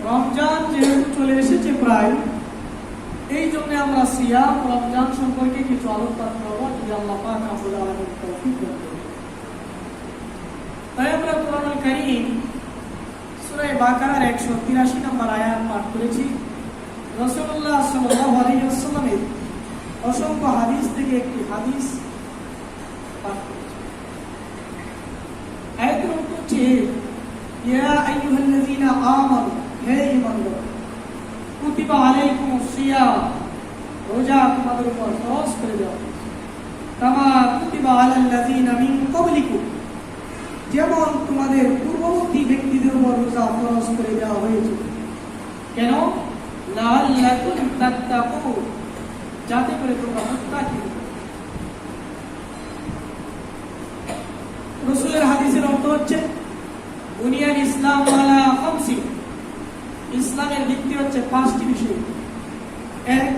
রমজান যেহেতু চলে এসেছে প্রায়, এই জন্য আমরা সিয়াম রমজান সম্পর্কে কিছু আলোচনা করব, যদি আল্লাহ পাক আমাদের আমাদের তৌফিক দান করেন। তাই আমরা কোরআনুল কারীম সূরা বাকারার 183 নম্বর আয়াত পাঠ করেছি। রাসূলুল্লাহ সাল্লাল্লাহু আলাইহি ওয়াসাল্লামের অসংখ্য হাদিস থেকে একটি হাদিস পাঠ করেছি। আয়াতের অর্থ হচ্ছে, ইয়া আইয়ুহাল্লাযীনা আমানু, হে ঈমানদার, কুতিবা আলাইকুমুস সিয়াম, রোজা তোমাদের উপর ফরজ করে দেওয়া হয়েছে, কামা কুতিবা আলাল্লাযীনা মিন ক্বাবলিকুম, যেমন তোমাদের পূর্ববর্তী ব্যক্তিদের উপর রোজা ফরজ করে দেওয়া হয়েছে। কেন? লাআল্লাকুম তাত্তাকুন, যাতে করে তোমরা মুত্তাকি হও। রাসূলের হাদিসের অর্থ হচ্ছে, বুনিয়াল ইসলাম আলা খামসি, ইসলামের ভিত্তি হচ্ছে 5টি বিষয়। এক,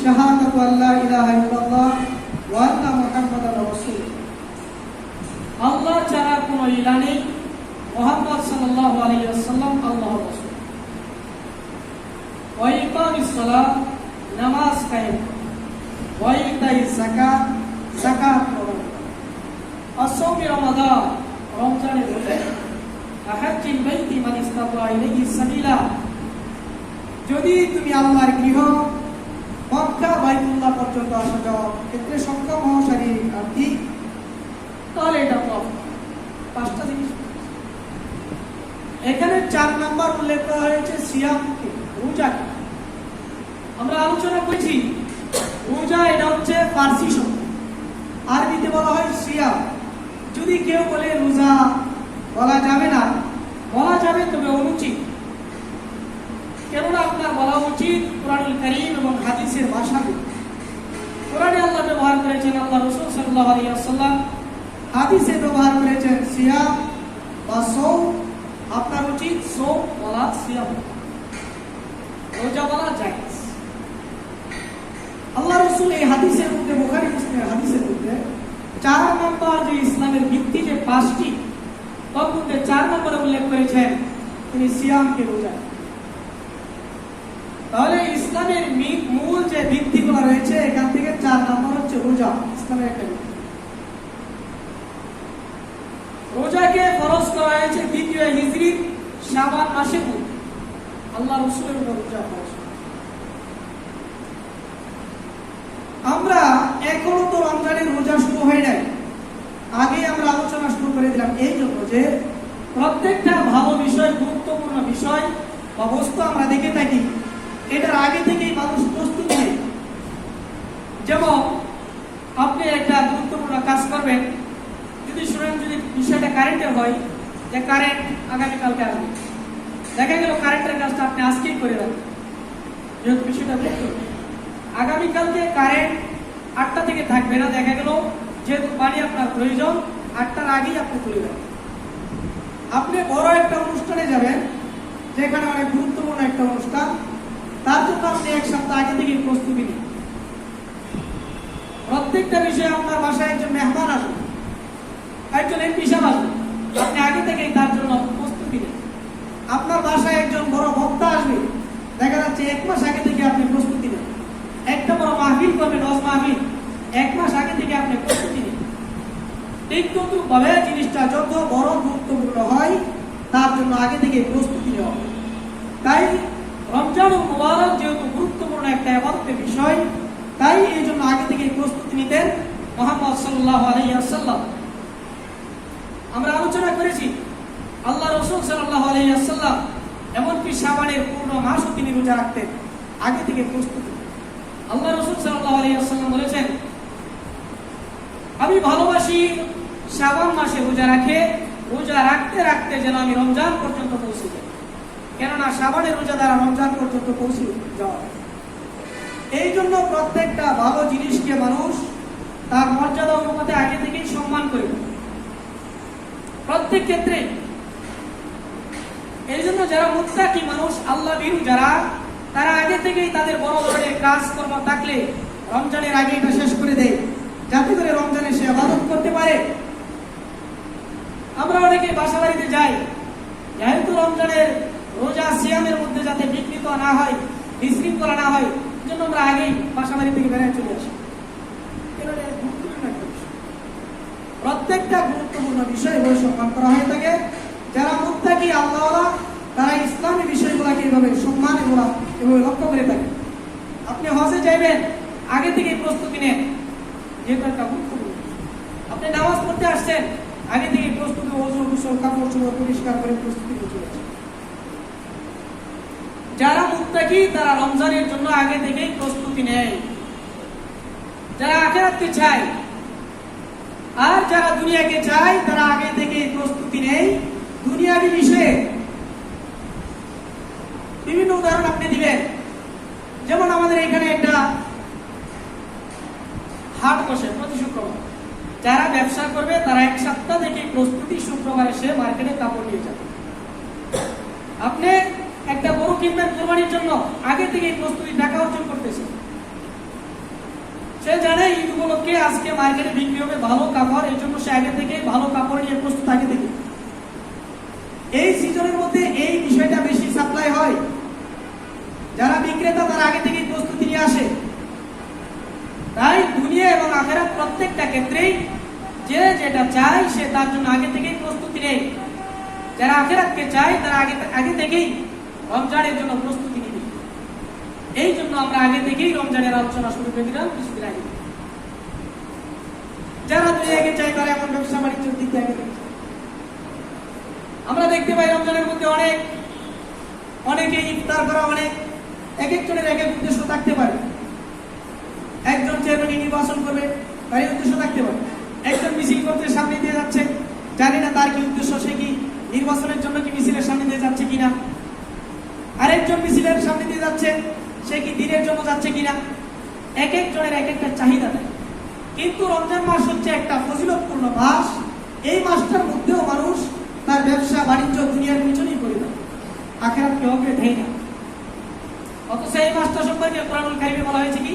শাহাদাতু আল্লা ইলাহা ইল্লাল্লাহ ওয়া আন্না মুহাম্মাদার রাসূলুল্লাহ, আল্লাহ ছাড়া কোনো ইলাহ নেই, মুহাম্মদ সাল্লাল্লাহু আলাইহি ওয়াসাল্লাম আল্লাহর রাসূল। ওয়া ইকামিস সালাত, নামাজ কায়েম, ওয়া ইতাইজ যাকাত, যাকাত প্রদান, আসওম রমাদান, রমজানের রোজা, হাজ্জিল বাইতি মান ইসতাতা ইলাইহি সাবিলা, যদি তুমি আল্লাহর গৃহ মক্কা বাইতুল্লাহ পর্যন্ত আসা যাওয়ার ক্ষেত্রে সক্ষম হও শারীরিক আর্থিক, তাহলে এটা তো 5টা জিনিস। এখানে 4 নম্বর উল্লেখ করা হয়েছে সিয়ামকে, রোজাকে। আমরা আলোচনা করেছি রোজা এটা হচ্ছে ফার্সি শব্দ, আরবিতে বলা হয় সিয়াম। যদি কেউ বলে রোজা বলা যাবে না, বলা যাবে, তবে অনুচিত। কেননা আপনার বলা উচিত কোরআনুল কারীম এবং হাদিসের ভাষাতে। কোরআনে আল্লাহ ব্যবহার করেছেন, আল্লাহ রাসূল সাল্লাল্লাহু আলাইহি ওয়াসাল্লাম হাদিসে ব্যবহার করেছেন সিয়াম বা সওম। আপনার উচিত সওম বলা, সিয়াম রোজা বলা জায়েজ। আল্লাহ রাসূল এই হাদিসের মধ্যে, বুখারী মুসলিমের হাদিসের মধ্যে 4 নম্বর যে ইসলামের ভিত্তি যে 5টি, তার মধ্যে 4 নম্বরে উল্লেখ করেছেন তিনি সিয়ামকে রোজা। তাহলে ইসলামের মূল যে ভিত্তিগুলো রয়েছে, এখান থেকে 4 নম্বর হচ্ছে রোজা, ইসলামের একটা ভিত্তি। রোজাকে ফরজ করা হয়েছে 2য় হিজরির শাবান মাসে, আল্লাহ রাসূলের উপর রোজা ফরজ। আমরা এখনো তো রমজানের রোজা শুরু হয় নাই, আগে আমরা আলোচনা শুরু করে দিলাম এই জন্য যে প্রত্যেকটা ভালো বিষয়, গুরুত্বপূর্ণ বিষয় বা বস্তু আমরা দেখে থাকি, এটার আগে থেকেই মানুষ প্রস্তুতি নেয়। যেমন আপনি একটা গুরুত্বপূর্ণ কাজ করবেন, যদি শুনেন যদি বিষয়টা কারেন্টের হয়, যে কারেন্ট আগামীকালকে আসবে, দেখা গেল কারেন্টের কাজটা আপনি আজকেই করে রাখবেন, যেহেতু বিষয়টা গুরুত্ব। আগামীকালকে কারেন্ট 8টা থেকে থাকবে না, দেখা গেল যেহেতু পানি আপনার প্রয়োজন, 8টার আগেই আপনি তুলে দেবেন। আপনি বড় একটা অনুষ্ঠানে যাবেন, যেখানে অনেক গুরুত্বপূর্ণ একটা অনুষ্ঠান, তার জন্য আপনি 1 সপ্তাহ আগে থেকে প্রস্তুতি নিন। প্রত্যেকটা বিষয়ে আপনার বাসায় একজন মেহমান আসবে, একজন এমপি সাহেব আসবে, আপনি আগে থেকেই তার জন্য প্রস্তুতি নিন। আপনার বাসায় একজন বড় বক্তা আসবে, দেখা যাচ্ছে 1 মাস আগে থেকে আপনি প্রস্তুতি নিন। একটা বড় মাহফিল করবেন, 10 মাহফিল, 1 মাস আগে থেকে আপনি প্রস্তুতি নিন। ঠিক তদ্রূপভাবে জিনিসটা যত বড় গুরুত্বপূর্ণ হয়, তার জন্য আগে থেকে প্রস্তুতি নেওয়া হয়। তাই রমজানুল মুবারক যেহেতু গুরুত্বপূর্ণ একটা ইবাদতের বিষয়, তাই এই জন্য আগে থেকে প্রস্তুতি নিতেন মুহাম্মদ সাল্লাল্লাহু আলাইহি ওয়াসাল্লাম। আমরা আলোচনা করেছি আল্লাহ রাসূল সাল্লাল্লাহু আলাইহি ওয়াসাল্লাম এমনকি শাবানের পূর্ণ মাসও তিনি রোজা রাখতেন, আগে থেকে প্রস্তুতি। আল্লাহ রাসূল সাল্লাল্লাহু আলাইহি ওয়াসাল্লাম বলেছেন, আমি ভালোবাসি শাবান মাসে রোজা রাখতে রাখতে যেন আমি রমজান পর্যন্ত পৌঁছে যাই। কেননা শাবানের রোজা দ্বারা রমজান পর্যন্ত পৌঁছে যাওয়া। এই জন্য প্রত্যেকটা ভালো জিনিসকে মানুষ তার মর্যাদা অনুপাতে আগে থেকেই সম্মান করে, প্রত্যেক ক্ষেত্রে। এই জন্য যারা মুত্তাকি মানুষ, আল্লাহ ভীরু যারা, তারা আগে থেকেই তাদের বড় ধরনের কাজকর্ম থাকলে রমজানের আগে এটা শেষ করে দেয়, যাতে করে রমজানে সে ইবাদত করতে পারে। আমরা অনেকে বাসা বাড়িতে যাই, যেহেতু রমজানের রোজা সিয়ামের মধ্যে যাতে বিঘ্নিত না হয়, বিশৃঙ্খলা না হয়, জন্য আমরা আগেই বাসাবাড়ি থেকে বেড়ায় চলে আসি। প্রত্যেকটা গুরুত্বপূর্ণ বিষয় এগুলো সম্মান করা হয়ে থাকে। যারা মুত্তাকি আল্লাহওয়ালা তারা ইসলামী বিষয়গুলোকে এইভাবে সম্মান এভাবে লক্ষ্য করে থাকে। আপনি হজে যাইবেন, আগে থেকে প্রস্তুতি নেন, যেহেতু একটা গুরুত্বপূর্ণ। আপনি নামাজ পড়তে আসছেন, আগে থেকে প্রস্তুতি, ওযু গোসল কাপড় চোপড় পরিষ্কার করে প্রস্তুতি নিয়ে চলে আসেন। যারা মুত্তাকি তারা রমজানের জন্য আগে থেকেই প্রস্তুতি নেয়। যারা আখিরাতকে চায় আর যারা দুনিয়াকে চায় তারা আগে থেকে প্রস্তুতি নেয় দুনিয়াবি বিষয়ে। বিভিন্ন উদাহরণ আপনি দিবেন। যেমন আমাদের এখানে একটা হাট বসে প্রতি শুক্রবার। যারা ব্যবসা করবে তারা এক সপ্তাহ থেকে প্রস্তুতি, শুক্রবার এসে মার্কেটে কাপড় নিয়ে যাবে। আপনি একটা গরু কিনবেন কোরবানির জন্য, আগে থেকে প্রস্তুতি টাকা অর্জন করতেছে। সে জানে ঈদ উপলক্ষে আজকে মার্কেটে বিক্রি হবে ভালো কাপড়, এই জন্য সে আগে থেকে ভালো কাপড় নিয়ে প্রস্তুত আগে থেকে। এই সিজনের মধ্যে এই বিষয়টা বেশি সাপ্লাই হয়। যারা বিক্রেতা তারা আগে থেকে প্রস্তুতি নিয়ে আসে। তাই দুনিয়া এবং আখিরাত প্রত্যেকটা ক্ষেত্রেই যে যেটা চায় সে তার জন্য আগে থেকেই প্রস্তুতি নেয়। যারা আখিরাতকে চায় তারা আগে থেকেই রমজানের জন্য প্রস্তুতি নিবে। এই জন্য আমরা আগে থেকেই রমজানের আলোচনা শুরু করে দিলাম কিছুদিন আগে। যারা দুনিয়াকে চায় তারা এখন ব্যবসা বাণিজ্যের দিক থেকে আগে থেকে। আমরা দেখতে পাই রমজানের মধ্যে অনেকে ইফতার করা, এক একজনের এক এক উদ্দেশ্য থাকতে পারে। একজন চেয়ারম্যান নির্বাচন করবে, তার উদ্দেশ্য থাকতে পারে। একজন মিছিল করতে সামনে দিয়ে যাচ্ছে, জানি না তার কি উদ্দেশ্য, সে কি নির্বাচনের জন্য কি মিছিলের সামনে দিয়ে যাচ্ছে কিনা। আরেকজন মিছিলের সামনে দিয়ে যাচ্ছে, সে কি দিনের জন্য যাচ্ছে কিনা। এক একজনের এক একটা চাহিদা দেয়। কিন্তু রমজান মাস হচ্ছে একটা ফজিলতপূর্ণ মাস। এই মাসটার মধ্যেও মানুষ তার ব্যবসা বাণিজ্য দুনিয়ার পিছনেই করে দেয়, আখিরাতকে অগ্রে দেয় না। অথচ এই মাসটা সম্পর্কে কোরআনুল কারীমে বলা হয়েছে কি,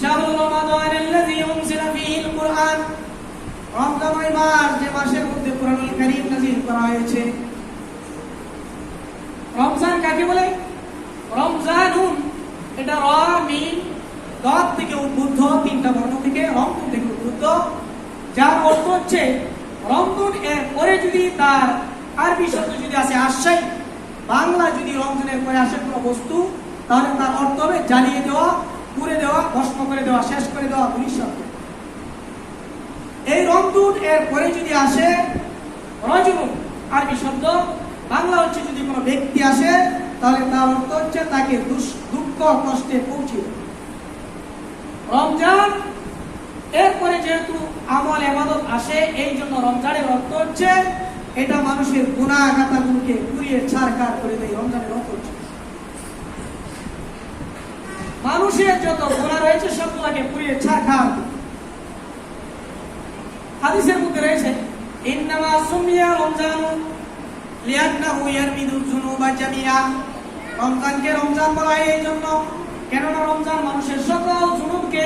শাহরুর রমাদানাল্লাযী উনজিলা ফীহিল কুরআন। রমজান ওই মাস যে মাসের মধ্যে কোরআনুল কারীম নাযিল করা হয়েছে। রমজান কাকে বলে? রমজানুন, এটা র মিম দত থেকে উদ্বুদ্ধ, তিনটা বর্ণ থেকে রমজান থেকে উদ্বুদ্ধ, যার অর্থ হচ্ছে রমজান। এর পরে যদি তার আরবি শব্দ যদি আসে আশাই, বাংলা যদি রমজানের পরে আসে কোনো বস্তু, তাহলে তার অর্থ হবে জ্বালিয়ে দেওয়া, পুড়ে দেওয়া, ভস্ম করে দেওয়া, শেষ করে দেওয়া, ভবিষ্যৎ। এই রমজান এর পরে যদি আসে রজুলুন, আরবি শব্দ, বাংলা হচ্ছে যদি কোনো ব্যক্তি আসে তাহলে তার অর্থ হচ্ছে তাকে দুঃখ কষ্টে পৌঁছে দেয়। রমজান এরপরে যেহেতু আমল ইবাদত আসে, এই জন্য রমজানের অর্থ হচ্ছে এটা মানুষের গুনাহ খাতাগুলোকে পুড়িয়ে ছারখার করে দেয়। রমজানের অর্থ হচ্ছে মানুষের যত গুনাহ রয়েছে সবগুলোকে পুড়িয়ে ছারখার। হাদিসের মধ্যে রয়েছে ইন্নামা সুমিয়া রমজানু লিআন্নাহু ইয়ারমিদুল যুনুবা জামিআ। রমজানকে রমজান বলা হয় এই জন্য, কেননা রমজান মানুষের সকল জুনুবকে,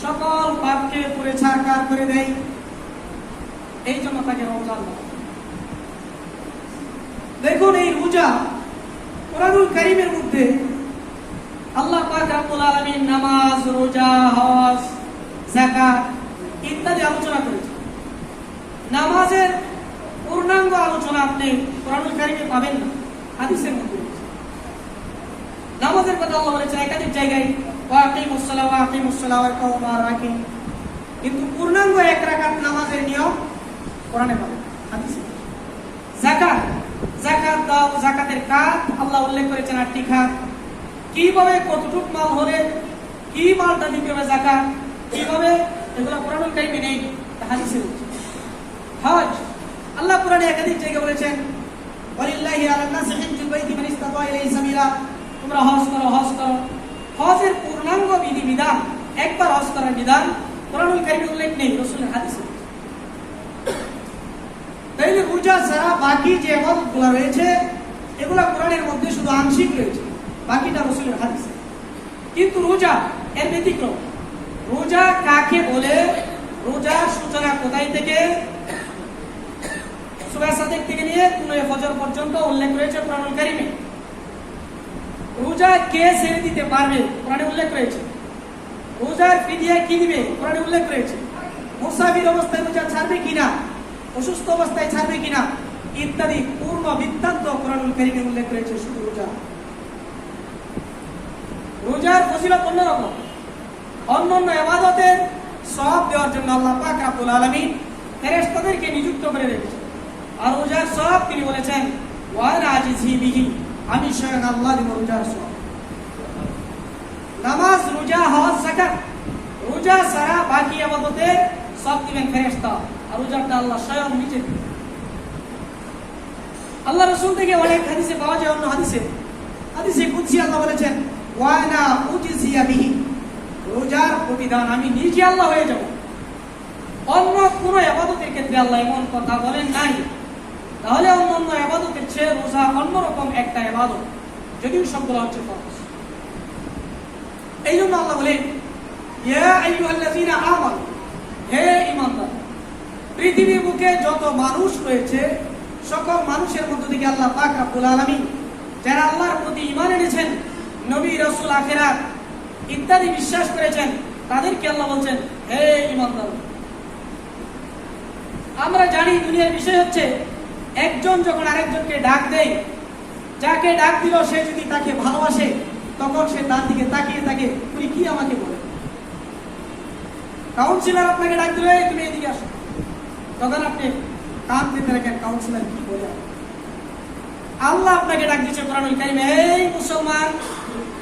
সকল পাপকে পুড়ে ছারখার করে দেয়। এই জন্য তাকে রমজান বলা। দেখুন এই রোজা কোরআনুল কারীমের মধ্যে আল্লাহ পাক রব্বুল আলামিন নামাজ, রোজা, হজ, যাকাত ইত্যাদি আলোচনা করেছেন। নামাজের পূর্ণাঙ্গ আলোচনা আপনি কোরআনুল কারীমে পাবেন না, হাদিসের মধ্যে। নামাজের কথা আল্লাহ বলেছেন একাধিক জায়গায়, ওয়াকিমুস সালাহ ওয়াকিমুস সালাহ ওয়ারকাউ মা রাকিন, কিন্তু পূর্ণাঙ্গ এক রাকাত নামাজের নিয়ম কোরআনে পাবেন, হাদিসে। যাকাত, যাকাত দাও, যাকাতের কাজ আল্লাহ উল্লেখ করেছেন 8টি খাত। কিভাবে কতটুকু মাল হলে কি মালটা দিতে হবে যাকাত, কিভাবে, এগুলো কোরআনুল কারীমে নেই, হাদিসে রয়েছে। হজ, আল্লাহ কোরআনে একাধিক জায়গায় বলেছেন ওয়ালিল্লাহি আলান নাসি হিজ্জুল বাইতি মান ইসতাতা ইলাইহি সাবিলা, তোমরা হজ করো, হজ করো। হজের পূর্ণাঙ্গ বিধিবিধান, একবার হজ করার বিধান কোরআনুল কারীমে উল্লেখ নেই, রাসূলের হাদিসে। তাইলে রোজা ছাড়া বাকি যে ইবাদতগুলো রয়েছে এগুলা কোরআনের মধ্যে শুধু আংশিক রয়েছে, বাকিটা রাসূলের হাদিসে। কিন্তু রোজা এর ব্যতিক্রম। রোজা কাকে বলে, রোজার সূচনা কোথায় থেকে? সুবহ সাদিক থেকে নিয়ে তুলুয়ে ফজর পর্যন্ত উল্লেখ রয়েছে কোরআনুল কারীমে। রোজা কে ছেড়ে দিতে পারবে কোরআনে উল্লেখ রয়েছে। রোজার ফিদিয়া কি দিবে কোরআনে উল্লেখ রয়েছে। মুসাফির অবস্থায় রোজা ছাড়বে কিনা, অসুস্থ অবস্থায় ছাড়বে কিনা ইত্যাদি পূর্ণ বৃত্তান্ত কোরআনুল কারীমে উল্লেখ রয়েছে। শুধু রোজার ফজিলত অন্যরকম। অন্যান্য ইবাদতের সওয়াব দেওয়ার জন্য আল্লাহ পাক রব্বুল আলামিন ফেরেশতাদেরকে নিযুক্ত করে রেখেছেন। আর রোজার সওয়াব তিনি বলেছেন ওয়া রাজিহি বিহি, আমি স্বয়ং আল্লাহ দিব রোজার সওয়াব। নামাজ, রোজা, হজ, যাকাত, রোজা ছাড়া বাকি ইবাদতের সব দিবেন ফেরেশতা, আর রোজাটা আল্লাহ স্বয়ং নিজে দিবেন। আল্লাহ রাসূল থেকে অনেক হাদিসে পাওয়া যায়। অন্য হাদিসে কুদসি আল্লাহ বলেছেন ওয়া আনা উজজিয়া বিহি, রোজার প্রতিদান আমি নিজে আল্লাহ হয়ে যাব। অন্য কোন ইবাদতের ক্ষেত্রে আল্লাহ এমন কথা বলেন নাই। তাহলে অন্যান্য ইবাদতের চেয়ে রোজা অন্যরকম একটা ইবাদত, যদিও সবগুলো হচ্ছে ফরজ। এই জন্য আল্লাহ বলেন ইয়া আইয়ুহাল্লাযীনা আমানু, হে ঈমানদার। পৃথিবীর বুকে যত মানুষ রয়েছে সকল মানুষের মধ্য থেকে আল্লাহ পাক রব্বুল আলামিন যারা আল্লাহর প্রতি ঈমান এনেছেন, নবী রাসূল আখিরাত ইত্যাদি বিশ্বাস করেছেন, তাদেরকে আল্লাহ বলছেন হে ঈমানদার। আমরা জানি দুনিয়ার বিষয় হচ্ছে একজন যখন আরেকজনকে ডাক দেয়, যাকে ডাক দিল সে যদি তাকে ভালোবাসে তখন সে তার দিকে তাকিয়ে থাকে তুমি কি আমাকে বলে। কাউন্সিলর আপনাকে ডাক দিল তুমি এদিকে আসো, তখন আপনি কান পেতে রাখেন কাউন্সিলর কি বলে। আল্লাহ আপনাকে ডাক দিচ্ছে কোরআনুল কারীমে হে মুসলমান,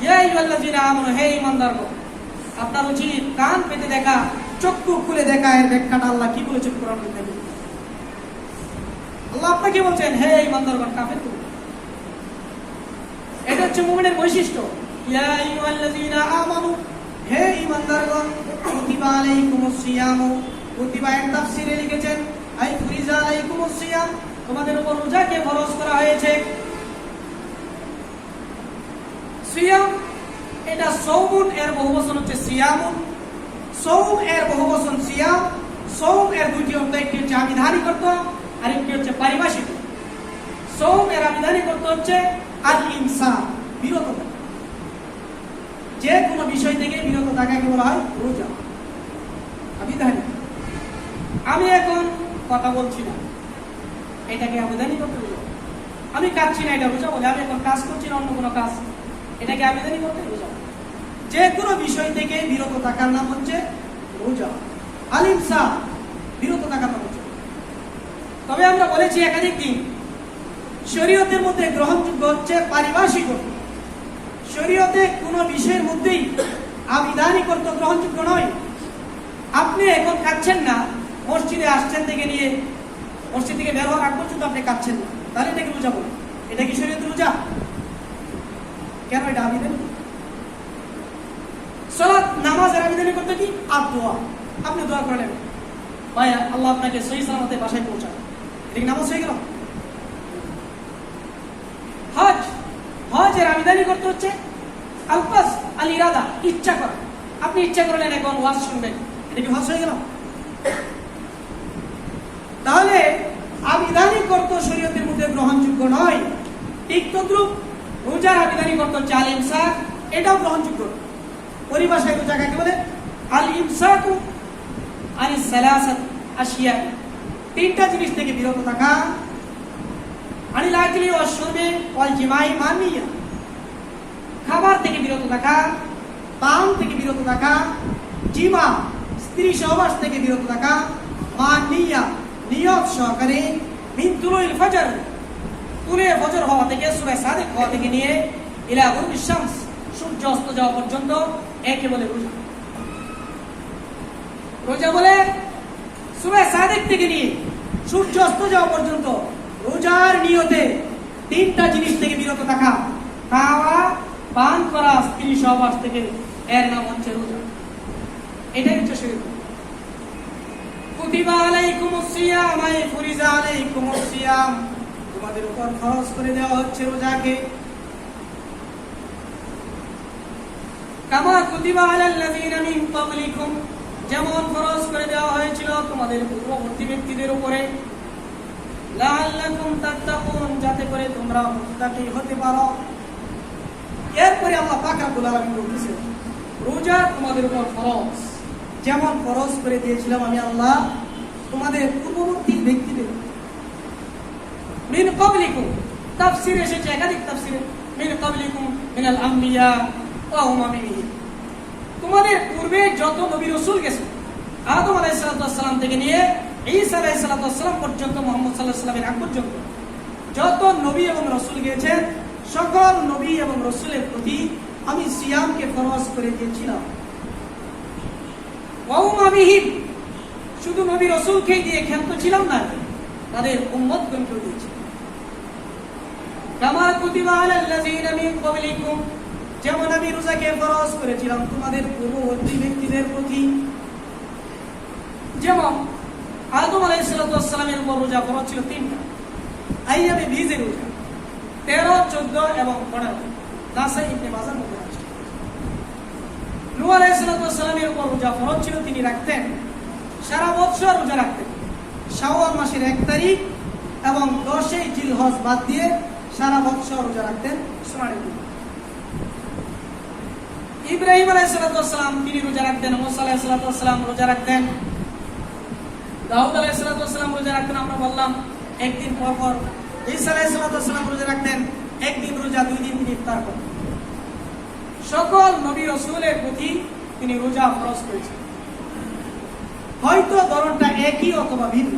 ইয়া আইয়ুহাল্লাযীনা আমানু, হে ঈমানদারগণ। আপনার উচিত কান পেতে দেখা, চক্ষু খুলে দেখা এর ব্যাখ্যাটা আল্লাহ কি বলেছেন কোরআনুল কারীমে। আল্লাহ আপনাকে বলছেন হে ঈমানদারগণ, কাফের তুমি। এটা হচ্ছে মুমিনের বৈশিষ্ট্য। ইয়া আইয়ুহাল্লাযীনা আমানু, হে ঈমানদারগণ, কুতিবা আলাইকুমুস সিয়াম, কুতিবা এর তাফসীরে লিখেছেন আই ফুরিজা আলাইকুমুস সিয়াম, তোমাদের উপর রোজাকে ফরজ করা হয়েছে। সিয়াম এটা সওমুন এর বহুবচন হচ্ছে সিয়ামুন, সওম এর বহুবচন সিয়াম। সওম এর দুটি অর্থ, একটি হচ্ছে আবিধানিক অর্থ আর একটি হচ্ছে পারিভাষিক। সওম এর আবিধানিক অর্থ হচ্ছে আল ইমসাক, বিরত থাকা। যে কোনো বিষয় থেকে বিরত থাকাকে বলা হয় রোজা। আবিধানিক, আমি এখন কথা বলছি না, এটাকে আবিধানিক করতে রোজা। আমি কাঁদছি না, এটা রোজা বলে। আমি এখন কাজ করছি না, অন্য কোনো কাজ, এটাকে আবিধানিক করতে রোজা। যে কোনো বিষয় থেকে বিরত থাকার নাম হচ্ছে রোজা। আল ইমসাক, বিরত থাকার নাম হচ্ছে। তবে আমরা বলেছি একাধিক দিন শরীয়তের মধ্যে গ্রহণযোগ্য হচ্ছে পারিভাষিক অর্থ। শরীয়তে কোনো বিষয়ের মধ্যেই আবিধানিক অর্থ গ্রহণযোগ্য নয়। আপনি এখন খাচ্ছেন না, মসজিদে আসছেন থেকে নিয়ে মসজিদ থেকে বের হওয়ার আগ পর্যন্ত আপনি খাচ্ছেন না, তাহলে এটাকে রোজা বলে। এটা কি শরীয়তের রোজা? কেন এটা আবিধানিক? সালাত, নামাজের আবিধানিক অর্থ কি? দোয়া। আপনি দোয়া করলেন ভাই আল্লাহ আপনাকে সহি সালামতে বাসায় পৌঁছায়, এটা কি নামাজ হয়ে গেল? হজ, হজের আবিধানিক অর্থ হচ্ছে আল কাসদ, আল ইরাদা, ইচ্ছা করা। আপনি ইচ্ছা করলেন এখন ওয়াজ শুনবেন, এটা কি হজ হয়ে গেল? তাহলে আবিধানিক অর্থ শরীয়তের মধ্যে গ্রহণযোগ্য নয়। ঠিক তদ্রূপ রোজার আবিধানিক অর্থ হচ্ছে আল ইমসাক, এটাও গ্রহণযোগ্য। পরিভাষায় রোজা কাকে বলে? আল ইমসাকু আনিস সালাসাত আশিয়া, তিনটা জিনিস থেকে বিরত থাকা। আনিল আকলি ওয়াশ শুরবি ওয়াল জিমাই মানিয়া, খাবার থেকে বিরত থাকা, পান থেকে বিরত থাকা, জিমা স্ত্রী সহবাস থেকে বিরত থাকা, মানিয়া নিয়ত সহকারে, মিন তুলুল ফজর, তুলে ফজর হওয়া থেকে, সুবহ সাদিক হওয়া থেকে নিয়ে ইলা গুরুবিশ শামস, সূর্য অস্ত যাওয়া পর্যন্ত, একে বলে রোজা। রোজা বলে সুবহ সাদিক থেকে নিয়ে সূর্য অস্ত যাওয়া পর্যন্ত রোজার নিয়তে তিনটা জিনিস থেকে বিরত থাকা, খাওয়া, পান করা, স্ত্রী সহবাস থেকে, এর নাম হচ্ছে রোজা। এটাই হচ্ছে শরীয়ত। কুতিবা আলাইকুমুস সিয়াম আই ফুরিজা আলাইকুমুস সিয়াম, তোমাদের উপর ফরজ করে দেওয়া হচ্ছে রোজাকে। কামা কুতিবা আলাল্লাযীনা মিন ক্বাবলিকুম, যেমন ফরজ করে দেওয়া হয়েছিল তোমাদের পূর্ববর্তী ব্যক্তিদের উপরে। লাআল্লাকুম তাত্তাকুন, যাতে করে তোমরা মুত্তাকি হতে পারো। এরপরে আল্লাহ পাক রব্বুল আলামিন বলতেছেন, রোজা তোমাদের উপর ফরজ, যেমন ফরজ করে দিয়েছিলাম আমি আল্লাহ তোমাদের পূর্ববর্তী ব্যক্তিদের। মিন ক্বাবলিকুম, তাফসীর এসেছে একাধিক তাফসীরে, মিন ক্বাবলিকুম মিনাল আমবিয়া ওয়া উমামিহিম, তোমাদের পূর্বে যত নবী রাসূল গেছে, আদম আলাইহিস সালাম থেকে নিয়ে ঈসা আলাইহিস সালাম পর্যন্ত, মুহাম্মদ সাল্লাল্লাহু আলাইহি ওয়াসাল্লামের আগ পর্যন্ত যত নবী এবং রাসূল গিয়েছেন, সকল নবী এবং রাসূলের প্রতি আমি সিয়ামকে ফরজ করে দিয়েছিলাম। ওয়া উমামিহিম, শুধু নবী রাসূলকেই দিয়ে ক্ষান্ত ছিলাম না, তাদের উম্মতগণকেও দিয়েছি। কামা কুতিবা আলাল্লাযীনা মিন ক্বাবলিকুম, যেমন আমি রোজাকে ফরজ করেছিলাম তোমাদের পূর্ববর্তী ব্যক্তিদের প্রতি। যেমন আদম আলাইহিস সালামের উপর রোজা ফরজ ছিল 3টা আইয়ামে বীজের রোজা, 13, 14 এবং 15, নাসাই ইবনে মাজার মধ্যে আছে। নূহ আলাইহিস সালামের উপর রোজা ফরজ ছিল, তিনি রাখতেন সারা বছর রোজা রাখতেন, শাওয়াল মাসের 1 তারিখ এবং 10 জিলহজ বাদ দিয়ে সারা বছর রোজা রাখতেন। সুনানে ইব্রাহিম আলাইহিস সালাম তিনি রোজা রাখতেন, মুসা আলাইহিস সালাম রোজা রাখতেন, দাউদ আলাইহিস সালাম রোজা রাখতেন, আমরা বললাম একদিন পর পর। ঈসা আলাইহিস সালাম রোজা রাখতেন একদিন রোজা, 2 দিন তিনি ইফতার করতেন। সকল নবী রাসূলের প্রতি তিনি রোজা ফরজ করেছেন, হয়তো ধরনটা একই অথবা ভিন্ন।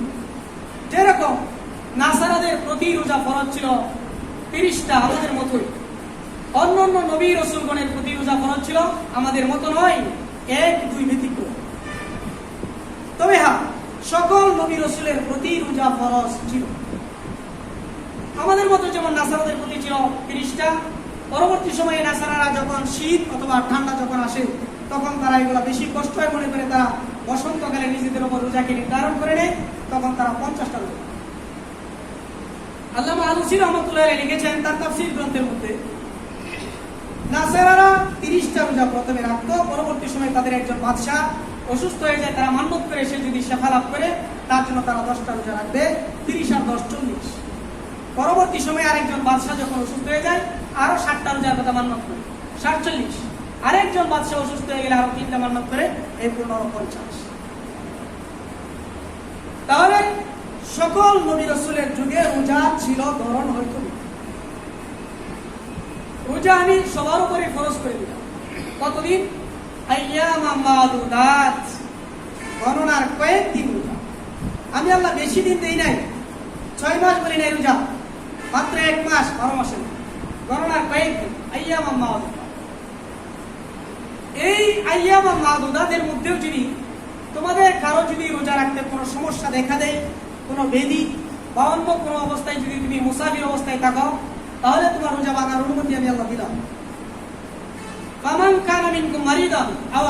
যেরকম নাসারাদের প্রতি রোজা ফরজ ছিল 30টা, আমাদের মতোই। অন্যান্য নবী রাসূলগণের প্রতি রোজা ফরজ ছিল আমাদের মতো নয়, 1-2 ব্যতিক্রম। তবে হ্যাঁ, সকল নবী রাসূলের প্রতি রোজা ফরজ ছিল। আমাদের মতো যেমন নাসারাদের প্রতি ছিল 30টা, পরবর্তী সময়ে নাসারারা যখন শীত অথবা ঠান্ডা যখন আসে, তখন তারা এগুলো বেশি কষ্ট হয় মনে করে তারা বসন্তকালে নিজেদের উপর রোজাকে নির্ধারণ করে নেয়, তখন তারা 50টা রোজা। আল্লামা আলুসি রহমাতুল্লাহ আলাইহি লিখেছেন তার তাফসীর গ্রন্থের মধ্যে, নাসারারা 30টা রোজা প্রথমে রাখতো, পরবর্তী সময়ে তাদের একজন বাদশাহ অসুস্থ হয়ে যায়, তারা মান্যত করে সে যদি শেফা লাভ করে তার জন্য তারা 10টা রোজা রাখবে। 30 আর 10 40। পরবর্তী সময়ে আরেকজন বাদশাহ যখন অসুস্থ হয়ে যায় আরো 60টা রোজার কথা মান্যত করে, 60 40। আরেকজন বাদশাহ অসুস্থ হয়ে গেলে আরো 3টা মান্যত করে, এই 15-50। তাহলে সকল নবী রাসূলের যুগে রোজা ছিল ধরন হয়তো। রোজা আমি সবার উপরে ফরজ করে দিলাম। কতদিন? আইয়ামা মাদুদাত, গণনার কয়েকদিন রোজা। আমি আল্লাহ বেশি দিন দেই নাই, 6 মাস বলি নাই রোজা, মাত্র 1 মাস, 12 মাসের গণনার কয়েকদিন, আইয়ামা মাদুদাত। এই আইয়ামা মাদুদাতের মধ্যেও যদি তোমাদের কারো যদি রোজা রাখতে কোনো সমস্যা দেখা দেয়, কোনো ব্যাধি বা অন্য কোনো অবস্থায় যদি তুমি মুসাফির অবস্থায় থাকো, তাহলে তোমার রোজা ভাঙার অনুমতি আমি আল্লাহ দিলাম। ফামান কানা মিনকুম মারিদান আও